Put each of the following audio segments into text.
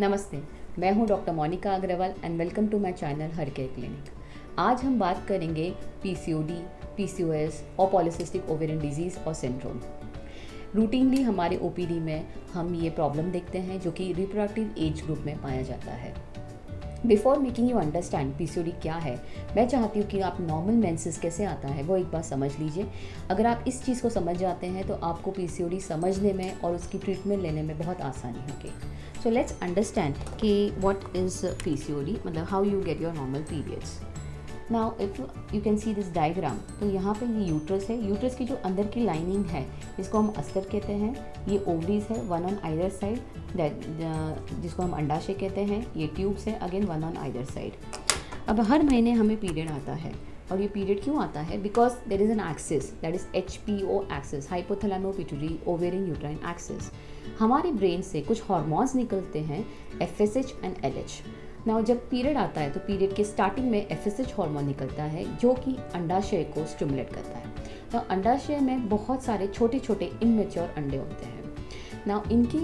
नमस्ते, मैं हूं doctor Monika Agarwal and welcome to my channel her care clinic. आज हम बात करेंगे पीसीओडी, पीसीओएस और पॉलीसिस्टिक ओवेरियन डिजीज़ और सिंड्रोम। रूटीनली हमारे ओपीडी में हम ये प्रॉब्लम देखते हैं जो कि रिप्रोडक्टिव एज ग्रुप में पाया जाता है। Before making you understand PCOD क्या है, मैं चाहती हूँ कि आप नॉर्मल मेंसेस कैसे आता है वो एक बार समझ लीजिए। अगर आप इस चीज़ को समझ जाते हैं तो आपको पीसीओडी समझने में और उसकी ट्रीटमेंट लेने में बहुत आसानी होगी। सो लेट्स अंडरस्टैंड कि व्हाट इज़ पीसीओडी, मतलब how you get your normal periods. Now if you can see this diagram, तो यहाँ पे ये यूट्रस है। यूट्रस की जो अंदर की लाइनिंग है इसको हम अस्तर कहते हैं। ये ओवरीज है, वन ऑन आइदर साइड, जिसको हम अंडाशय कहते हैं। ये ट्यूब्स है, again one on either side. अब हर महीने हमें पीरियड आता है, और ये पीरियड क्यों आता है? Because there is an axis, that is HPO axis, hypothalamo pituitary ovarian uterine axis. हमारे ब्रेन से कुछ हार्मोन्स निकलते हैं, FSH एंड LH। नाउ जब पीरियड आता है तो पीरियड के स्टार्टिंग में FSH हार्मोन निकलता है जो कि अंडाशय को स्टिमुलेट करता है। तो अंडाशय में बहुत सारे छोटे छोटे इमेच्योर अंडे होते हैं। नाउ इनकी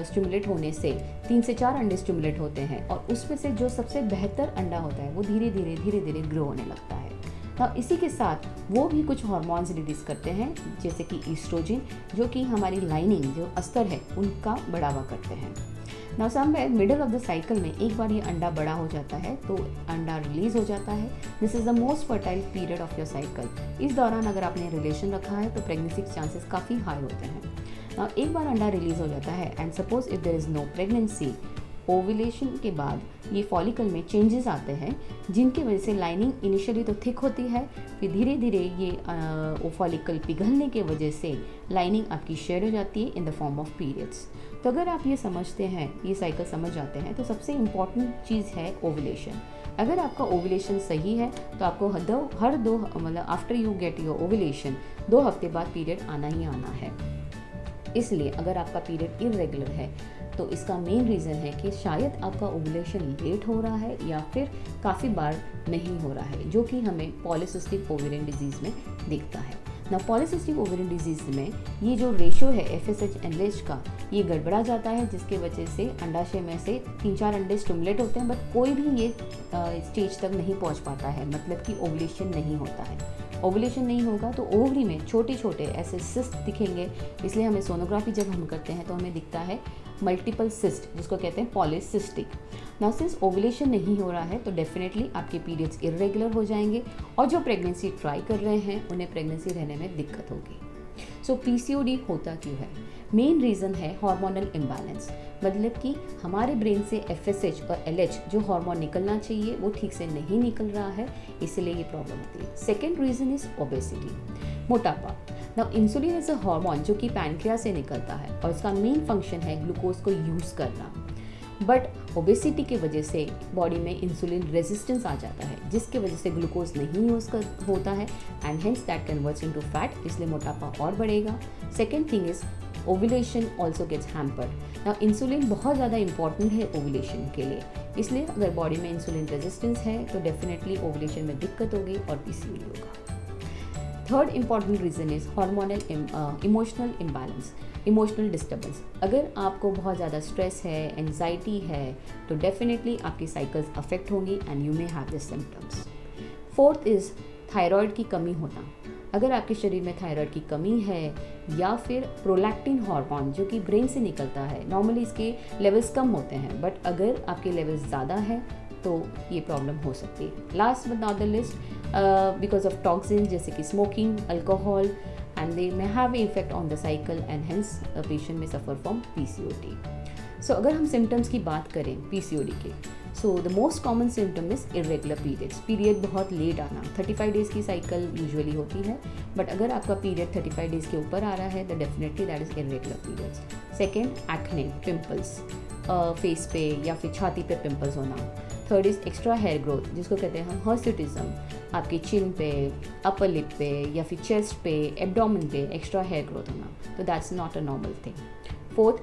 स्टिमुलेट होने से 3 से 4 अंडे स्टिमुलेट होते हैं, और उसमें से जो सबसे बेहतर अंडा होता है वो धीरे धीरे ग्रो होने लगता है। नाउ इसी के साथ वो भी कुछ हार्मोन्स रिलीज करते हैं, जैसे कि ईस्ट्रोजन, जो कि हमारी लाइनिंग जो अस्तर है उनका बढ़ावा करते हैं। Now somewhere middle of the cycle में एक बार ये अंडा बड़ा हो जाता है तो अंडा रिलीज हो जाता है। This is the most fertile period of your cycle. इस दौरान अगर आपने रिलेशन रखा है तो प्रेगनेंसी के चांसेस काफ़ी हाई होते हैं। नाउ एक बार अंडा रिलीज हो जाता है and suppose if there is no pregnancy, ovulation के बाद ये फॉलिकल में चेंजेस आते हैं, जिनकी वजह से लाइनिंग इनिशियली तो थिक होती है, फिर धीरे धीरे ये वो फॉलिकल पिघलने के वजह से लाइनिंग आपकी शेड हो जाती है in the form of periods. तो अगर आप ये समझते हैं, ये साइकिल समझ जाते हैं, तो सबसे इम्पॉर्टेंट चीज़ है ओव्यूलेशन। अगर आपका ओव्यूलेशन सही है तो आपको हर दो मतलब after you get your ovulation 2 हफ्ते बाद पीरियड आना ही आना है। इसलिए अगर आपका पीरियड इरेगुलर है तो इसका मेन रीज़न है कि शायद आपका ओव्यूलेशन लेट हो रहा है या फिर काफ़ी बार नहीं हो रहा है, जो कि हमें पॉलीसिस्टिक ओवेरियन डिजीज़ में दिखता है। ना पॉलीसिस्टिक ओवेरियन डिजीज़ में ये जो रेशो है FSH एंड LH का, ये गड़बड़ा जाता है, जिसके वजह से अंडाशय में से 3-4 अंडे स्टिमुलेट होते हैं, बट कोई भी ये स्टेज तक नहीं पहुंच पाता है, मतलब कि ओवुलेशन नहीं होता है। ओवुलेशन नहीं होगा तो ओवरी में छोटे छोटे ऐसे सिस्ट दिखेंगे। इसलिए हमें सोनोग्राफी जब हम करते हैं तो हमें दिखता है मल्टीपल सिस्ट, जिसको कहते हैं पॉलीसिस्टिक। नाउ सिंस ओवुलेशन नहीं हो रहा है तो डेफिनेटली आपके पीरियड्स इरेगुलर हो जाएंगे, और जो प्रेगनेंसी ट्राई कर रहे हैं उन्हें प्रेगनेंसी रहने में दिक्कत होगी। सो PCOD होता क्यों है? मेन रीज़न है हार्मोनल इम्बैलेंस, मतलब कि हमारे ब्रेन से FSH और LH जो हार्मोन निकलना चाहिए वो ठीक से नहीं निकल रहा है, इसलिए ये प्रॉब्लम होती है। सेकेंड रीज़न इज़ ओबेसिटी, मोटापा। Now insulin is a hormone जो कि पैनक्रियास से निकलता है, और इसका मेन फंक्शन है ग्लूकोज को यूज़ करना। बट ओबेसिटी की वजह से बॉडी में इंसुलिन रेजिस्टेंस आ जाता है, जिसकी वजह से ग्लूकोज नहीं यूज़ होता है and hence that converts into fat, इसलिए मोटापा और बढ़ेगा। Second thing is ovulation also gets hampered. Now insulin बहुत ज़्यादा इंपॉर्टेंट है ओव्यूलेशन के लिए, इसलिए अगर बॉडी में इंसुलिन रेजिस्टेंस है तो डेफिनेटली ओव्यूलेशन में दिक्कत होगी और PCOD होगा। Third important reason is hormonal emotional imbalance, emotional disturbance. अगर आपको बहुत ज़्यादा स्ट्रेस है, एंजाइटी है, तो डेफिनेटली आपकी साइकिल्स अफेक्ट होंगी and you may have this symptoms. Fourth is thyroid की कमी होना। अगर आपके शरीर में थायराइड की कमी है या फिर प्रोलैक्टिन हार्मोन जो कि ब्रेन से निकलता है, नॉर्मली इसके लेवल्स कम होते हैं, बट अगर आपके लेवल्स ज़्यादा है तो ये प्रॉब्लम हो सकती है। Last but not the list, because of toxin जैसे कि smoking, alcohol, and they may have an effect on the cycle and hence a patient may suffer from PCOD. So अगर हम symptoms की बात करें PCOD के, so the most common symptom is irregular periods, period बहुत late आना। 35 days की cycle usually होती है, बट अगर आपका पीरियड 35 डेज़ के ऊपर आ रहा है तो definitely that is irregular periods. Second, acne, pimples face पे या फिर छाती पे पिम्पल्स होना। Third is extra hair growth, जिसको कहते हैं हम हर्सिटिज्म, आपके चिन पे, अपर लिप पे या फिर चेस्ट पे, एब्डोमेन पे एक्स्ट्रा हेयर ग्रोथ होना, तो that's not a normal thing. Fourth,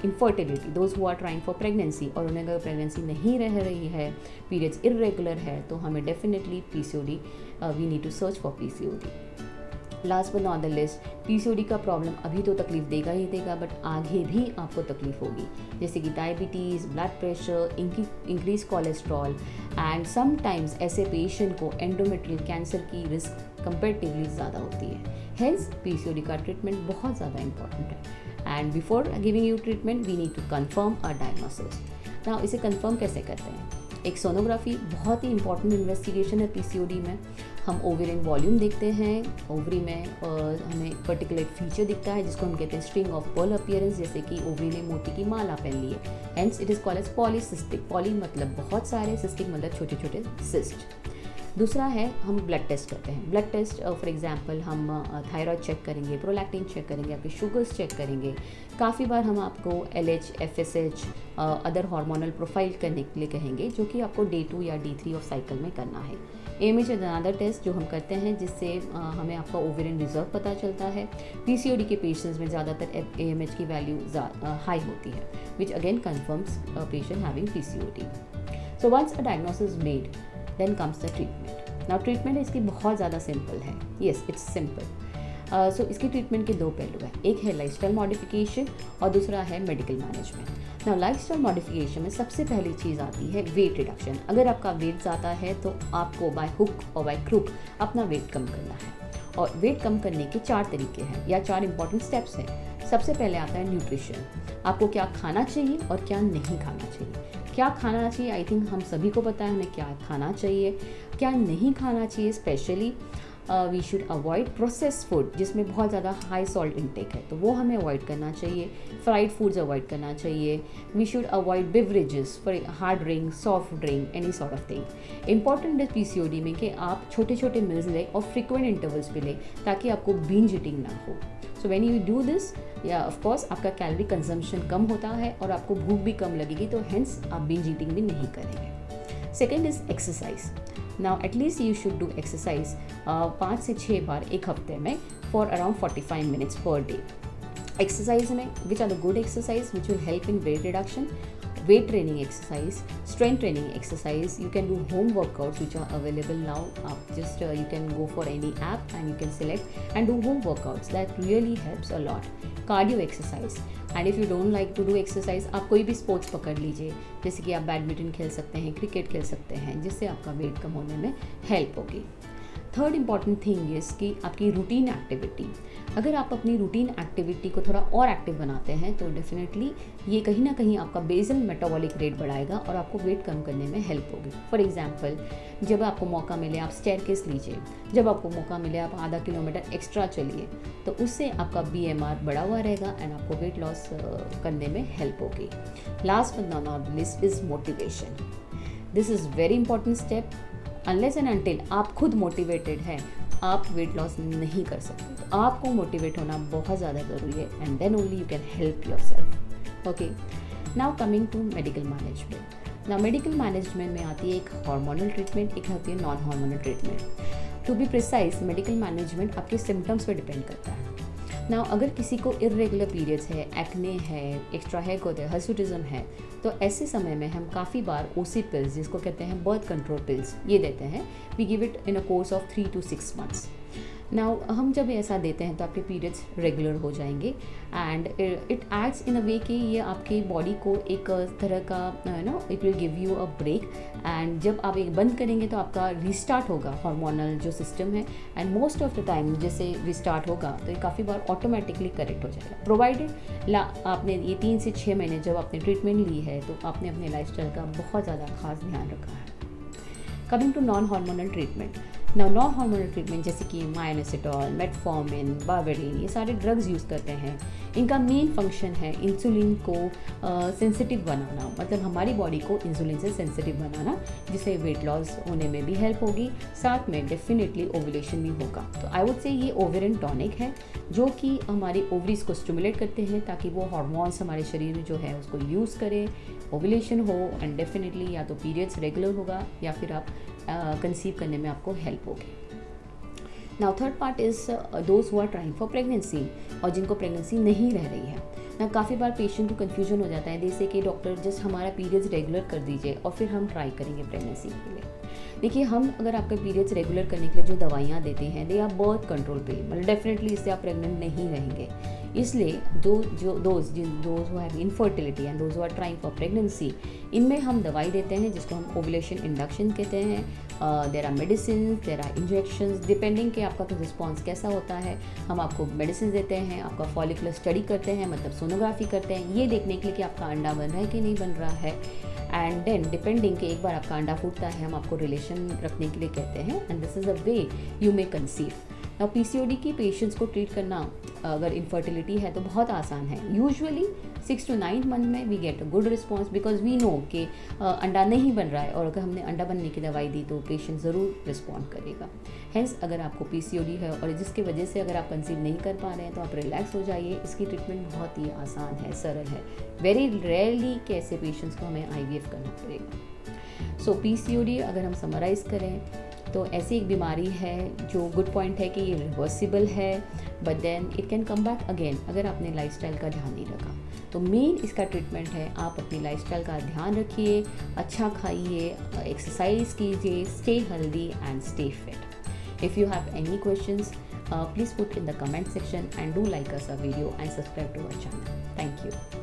infertility, those who are trying for pregnancy, और उन्हें अगर प्रेगनेंसी नहीं रह रही है, पीरियड्स इरेगुलर है, तो हमें definitely PCOD, we need to search for PCOD। Last but not the list, PCOD का प्रॉब्लम अभी तो तकलीफ देगा ही देगा, बट आगे भी आपको तकलीफ होगी, जैसे कि diabetes, blood pressure, increase cholesterol, and sometimes ऐसे पेशेंट को एंडोमेट्रियल कैंसर की रिस्क कंपेरेटिवली ज़्यादा होती है। हेंस पीसीओडी का ट्रीटमेंट बहुत ज़्यादा इंपॉर्टेंट है, and before giving you treatment we need to confirm a diagnosis. Now इसे कंफर्म कैसे करते हैं? एक सोनोग्राफी बहुत ही इंपॉर्टेंट इन्वेस्टिगेशन है पीसीओडी में। हम ओवेरियन वॉल्यूम देखते हैं, ओवरी में हमें पर्टिकुलर फीचर दिखता है जिसको हम कहते हैं स्ट्रिंग ऑफ पर्ल अपीयरेंस, जैसे कि ओवरी ने मोती की माला पहन ली है। Hence it is called as polycystic. Poly मतलब बहुत सारे, सिस्टिक मतलब छोटे छोटे सिस्ट। दूसरा है हम ब्लड टेस्ट करते हैं। ब्लड टेस्ट फॉर एग्जांपल हम थायराइड चेक करेंगे, प्रोलैक्टिन चेक करेंगे, आपके शुगर्स चेक करेंगे। काफ़ी बार हम आपको LH, FSH, other hormonal profile करने के लिए कहेंगे, जो कि आपको Day 2 या Day 3 ऑफ साइकिल में करना है। AMH इज अनदर टेस्ट जो हम करते हैं, जिससे हमें आपका ओवेरियन रिजर्व पता चलता है। पीसीओडी के पेशेंट्स में ज़्यादातर AMH की वैल्यू हाई होती है, which again confirms patient having PCOD. So once a diagnosis made, then comes the treatment. Now treatment इसकी बहुत ज़्यादा सिंपल है। Yes, it's simple. सो इसकी ट्रीटमेंट के दो पहलू हैं, एक है लाइफस्टाइल मॉडिफिकेशन और दूसरा है medical management. Now lifestyle modification में सबसे पहली चीज़ आती है वेट रिडक्शन। अगर आपका वेट ज़्यादा है तो आपको बाय हुक और बाय क्रुक अपना वेट कम करना है, और वेट कम करने के 4 तरीके हैं या 4 इंपॉर्टेंट स्टेप्स हैं। सबसे पहले आता है न्यूट्रिशन। आपको क्या खाना चाहिए और क्या नहीं खाना चाहिए। क्या खाना चाहिए, आई थिंक हम सभी को पता है हमें क्या खाना चाहिए। क्या नहीं खाना चाहिए, specially we should avoid processed food जिसमें बहुत ज़्यादा हाई सॉल्ट इंटेक है, तो वो हमें अवॉइड करना चाहिए। फ्राइड फूड्स अवॉइड करना चाहिए। We should avoid beverages, for hard drink, soft drink, any sort of thing. Important है पीसीओडी में कि आप छोटे छोटे मील्स लें और फ्रिक्वेंट इंटरवल्स पे लें, ताकि आपको बिंज ईटिंग ना हो। So when you do this, या ऑफ कोर्स आपका कैलोरी कंजम्पशन कम होता है और आपको भूख भी कम लगेगी, तो हेंस आप बिंज ईटिंग भी नहीं करेंगे। Second is exercise. Now at least you should do exercise 5 से 6 बार एक हफ्ते में for around 45 minutes per day. Exercise में which are the good exercise which will help in weight reduction, weight training exercise, strength training exercise. You can do home workouts which are available now. Just you can go for any app and you can select and do home workouts. That really helps a lot. Cardio exercise. And if you don't like to do exercise, आप कोई भी sports पकड़ लीजिए, जैसे कि आप badminton खेल सकते हैं, क्रिकेट खेल सकते हैं, जिससे आपका वेट कम होने में हेल्प होगी। थर्ड इम्पॉर्टेंट थिंग इज़ कि आपकी रूटीन एक्टिविटी। अगर आप अपनी रूटीन एक्टिविटी को थोड़ा और एक्टिव बनाते हैं तो डेफिनेटली ये कहीं ना कहीं आपका बेसल मेटाबॉलिक रेट बढ़ाएगा और आपको वेट कम करने में हेल्प होगी। फॉर एग्जांपल, जब आपको मौका मिले आप स्टेयरकेस लीजिए, जब आपको मौका मिले आप आधा किलोमीटर एक्स्ट्रा चलिए, तो उससे आपका BMR बढ़ा हुआ रहेगा एंड आपको वेट लॉस करने में हेल्प होगी। Last but not list is motivation. This is very important step. Unless and until आप खुद मोटिवेटेड हैं, आप वेट लॉस नहीं कर सकते। तो आपको मोटिवेट होना बहुत ज़्यादा ज़रूरी है, and then only you can help yourself. Okay, now coming to medical management. Now medical management में आती है एक हार्मोनल ट्रीटमेंट, एक होती है non hormonal treatment. To be precise, medical management आपके सिम्टम्स पर डिपेंड करता है। नाउ अगर किसी को इरेगुलर पीरियड्स है, एक्ने है, एक्स्ट्रा हेयर ग्रोथ है, हर्सुटिज्म है, तो ऐसे समय में हम काफ़ी बार OC पिल्स, जिसको कहते हैं बर्थ कंट्रोल पिल्स, ये देते हैं। We give it in a course of 3 to 6 months। Now हम जब ऐसा देते हैं तो आपके पीरियड्स रेगुलर हो जाएंगे, and it acts in a way कि ये आपकी बॉडी को एक तरह का it will give you a break, and जब आप एक बंद करेंगे तो आपका रिस्टार्ट होगा हार्मोनल जो सिस्टम है, and most of the time जैसे रिस्टार्ट होगा तो ये काफ़ी बार ऑटोमेटिकली करेक्ट हो जाएगा, प्रोवाइडेड आपने ये 3 से 6 महीने जब आपने ट्रीटमेंट ली है तो आपने अपने लाइफस्टाइल का बहुत ज़्यादा खास ध्यान रखा है। Coming to non hormonal treatment. Now non hormonal treatment जैसे कि मायोनेसिटोल, मेटफॉर्मिन, बावेरिन, ये सारे ड्रग्स यूज़ करते हैं। इनका मेन फंक्शन है इंसुलिन को सेंसिटिव बनाना, मतलब हमारी बॉडी को इंसुलिन से सेंसिटिव बनाना, जिससे वेट लॉस होने में भी हेल्प होगी, साथ में डेफिनेटली ओवुलेशन भी होगा। तो आई वुड से ये ओवेरियन टॉनिक है जो कि हमारी ओवरीज को स्टिमुलेट करते हैं ताकि वो हार्मोन्स हमारे शरीर में जो है उसको यूज़ करें, ओवुलेशन हो, एंड डेफिनेटली या तो पीरियड्स रेगुलर होगा या फिर आप कंसीव करने में आपको हेल्प होगी। Now third part is those who are trying for pregnancy, और जिनको प्रेगनेंसी नहीं रह रही है। ना काफ़ी बार पेशेंट को कन्फ्यूजन हो जाता है, जैसे कि डॉक्टर जस्ट हमारा पीरियड्स रेगुलर कर दीजिए और फिर हम ट्राई करेंगे प्रेगनेंसी के लिए। देखिए, हम अगर आपके पीरियड्स रेगुलर करने के लिए जो दवाइयाँ देते हैं, they are birth control pill, मतलब डेफिनेटली इससे आप प्रेग्नेंट नहीं रहेंगे। इसलिए those who have infertility and those who are trying for pregnancy, इनमें हम दवाई देते हैं जिसको हम ओवुलेशन इंडक्शन कहते हैं। There are medicine, there are injections, depending कि आपका रिस्पॉन्स कैसा होता है। हम आपको मेडिसिन देते हैं, आपका फॉलिकुलर स्टडी करते हैं, मतलब सोनोग्राफी करते हैं, ये देखने के लिए कि आपका अंडा बन रहा है कि नहीं बन रहा है। एंड देन डिपेंडिंग कि एक बार आपका अंडा फूटता है, हम आपको रिलेशन रखने के लिए कहते हैं, and this is a way you may conceive. Now PCOD की पेशेंट्स को ट्रीट करना अगर इनफर्टिलिटी है तो बहुत आसान है। यूजुअली 6 to 9 मंथ में we get a good response, because we know कि अंडा नहीं बन रहा है, और अगर हमने अंडा बनने की दवाई दी तो पेशेंट ज़रूर रिस्पॉन्ड करेगा। हेंस अगर आपको पीसीओडी है और जिसकी वजह से अगर आप कंसीव नहीं कर पा रहे हैं तो आप रिलैक्स हो जाइए। इसकी ट्रीटमेंट बहुत ही आसान है, सरल है। वेरी रेयरली के ऐसे पेशेंट्स को हमें IVF करना पड़ेगा। सो पीसीओडी अगर हम समराइज़ करें तो ऐसी एक बीमारी है जो गुड पॉइंट है कि ये रिवर्सिबल है, but then it can come back again अगर आपने लाइफस्टाइल का ध्यान नहीं रखा। तो मेन इसका ट्रीटमेंट है आप अपनी लाइफस्टाइल का ध्यान रखिए, अच्छा खाइए, एक्सरसाइज कीजिए, stay healthy and stay fit. If you have any questions please put in the comment section and do like us a video and subscribe to our channel. Thank you.